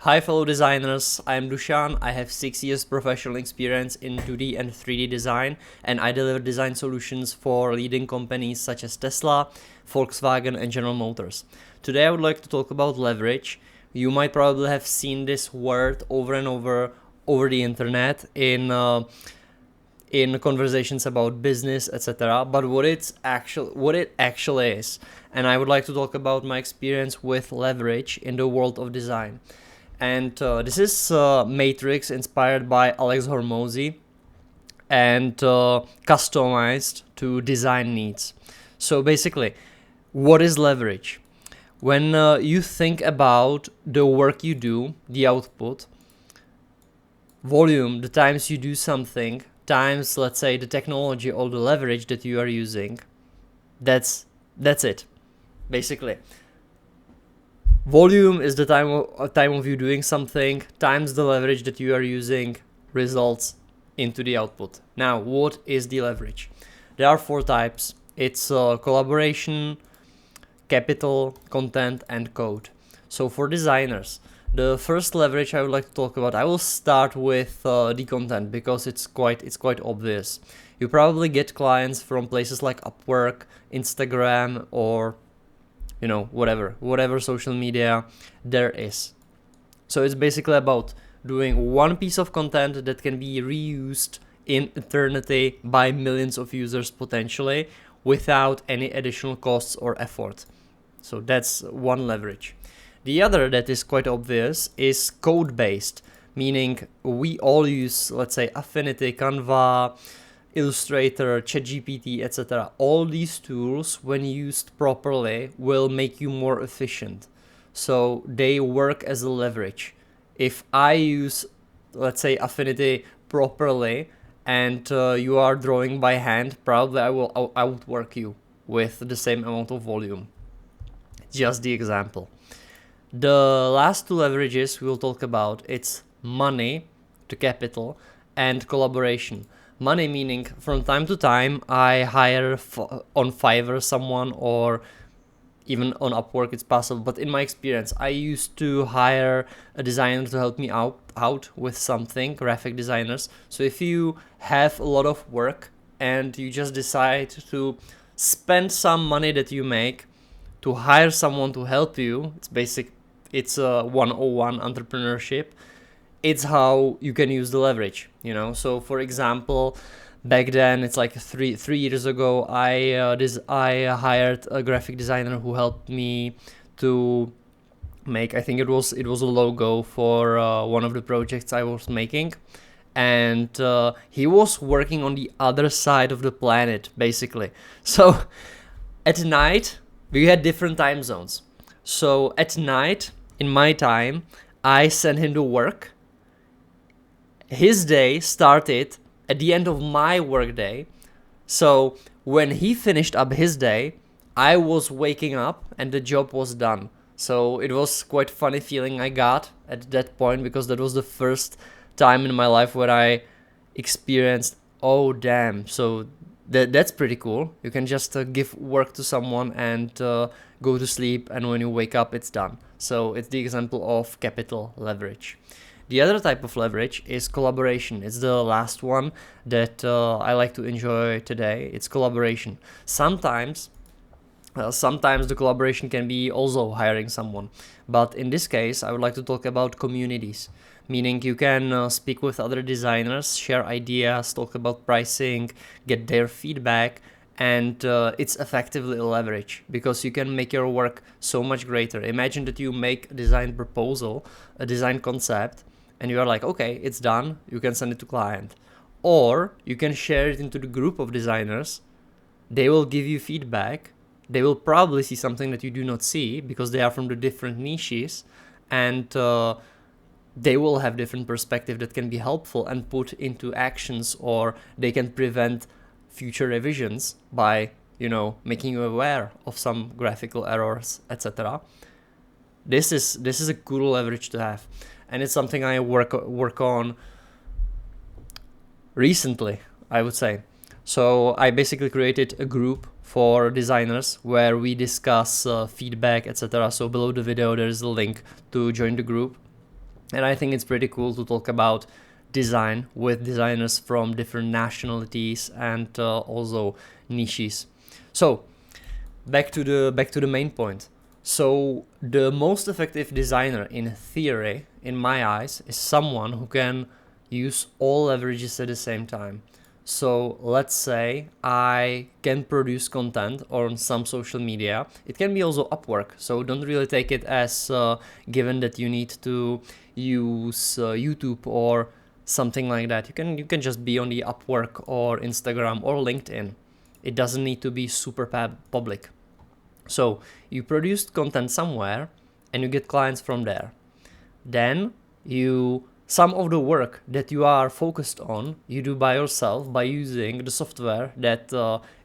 Hi fellow designers, I am Dushan. I have 6 years professional experience in 2D and 3D design, and I deliver design solutions for leading companies such as Tesla, Volkswagen and General Motors. Today I would like to talk about leverage. You might probably have seen this word over and over the internet in conversations about business, etc. But what it actually is, and I would like to talk about my experience with leverage in the world of design. And this is Matrix inspired by Alex Hormozy and customized to design needs. So basically, what is leverage? When you think about the work you do, the output, volume, the times you do something, times, let's say, the technology or the leverage that you are using, that's it, basically. Volume is the time of you doing something, times the leverage that you are using results into the output. Now, what is the leverage? There are 4 types. It's collaboration, capital, content, and code. So for designers, the first leverage I would like to talk about, I will start with the content because it's quite obvious. You probably get clients from places like Upwork, Instagram, or whatever social media there is. So it's basically about doing one piece of content that can be reused in eternity by millions of users potentially without any additional costs or effort. So that's one leverage. The other that is quite obvious is code-based, meaning we all use, let's say, Affinity, Canva, Illustrator, ChatGPT, etc. All these tools, when used properly, will make you more efficient. So they work as a leverage. If I use, let's say, Affinity properly, and you are drawing by hand, probably I will outwork you with the same amount of volume. Just the example. The last 2 leverages we will talk about, it's money to capital and collaboration. Money meaning from time to time I hire on Fiverr someone, or even on Upwork it's possible, but in my experience I used to hire a designer to help me out with something, graphic designers. So if you have a lot of work and you just decide to spend some money that you make to hire someone to help you, it's a 101 entrepreneurship. It's how you can use the leverage, So for example, back then, it's like three years ago, I hired a graphic designer who helped me to make, I think it was a logo for one of the projects I was making. And he was working on the other side of the planet, basically. So at night, we had different time zones. So at night, in my time, I sent him to work. His day started at the end of my work day. So when he finished up his day, I was waking up and the job was done. So it was quite funny feeling I got at that point, because that was the first time in my life where I experienced, oh damn, so that's pretty cool. You can just give work to someone and go to sleep, and when you wake up it's done. So it's the example of capital leverage. The other type of leverage is collaboration. It's the last one that I like to enjoy today. It's collaboration. Sometimes the collaboration can be also hiring someone. But in this case, I would like to talk about communities. Meaning you can speak with other designers, share ideas, talk about pricing, get their feedback, and it's effectively a leverage because you can make your work so much greater. Imagine that you make a design proposal, a design concept, and you are like, okay, it's done, you can send it to client. Or you can share it into the group of designers, they will give you feedback, they will probably see something that you do not see because they are from the different niches, and they will have different perspective that can be helpful and put into actions, or they can prevent future revisions by, making you aware of some graphical errors, etc. This is a cool leverage to have. And it's something I work on recently, I would say. So I basically created a group for designers where we discuss feedback, etc. So below the video there is a link to join the group. And I think it's pretty cool to talk about design with designers from different nationalities and also niches. So back to the main point. So the most effective designer in theory, in my eyes, is someone who can use all leverages at the same time. So let's say I can produce content on some social media. It can be also Upwork. So don't really take it as given that you need to use YouTube or something like that. You can just be on the Upwork or Instagram or LinkedIn. It doesn't need to be super public. So you produced content somewhere and you get clients from there. Then some of the work that you are focused on, you do by yourself by using the software that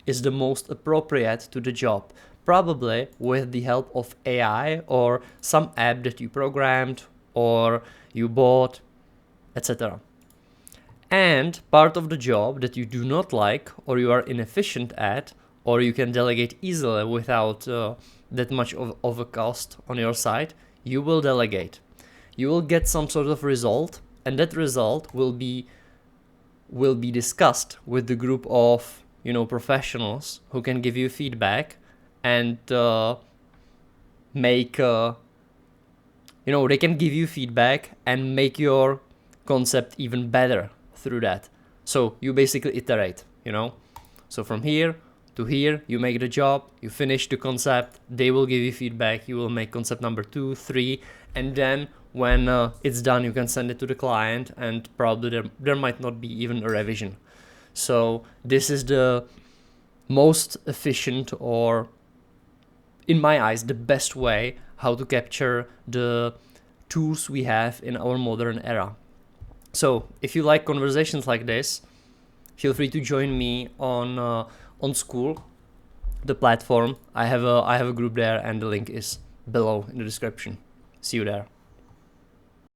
is the most appropriate to the job, probably with the help of AI or some app that you programmed or you bought, etc. And part of the job that you do not like or you are inefficient at, or you can delegate easily without that much of a cost on your side, you will delegate. You will get some sort of result, and that result will be discussed with the group of professionals who can give you feedback and make they can give you feedback and make your concept even better through that. So you basically iterate, So from here to here, you make the job, you finish the concept, they will give you feedback, you will make concept number 2, 3, and then when it's done, you can send it to the client, and probably there might not be even a revision. So this is the most efficient, or in my eyes, the best way how to capture the tools we have in our modern era. So if you like conversations like this, feel free to join me on School, the platform. I have a group there, and the link is below in the description. See you there.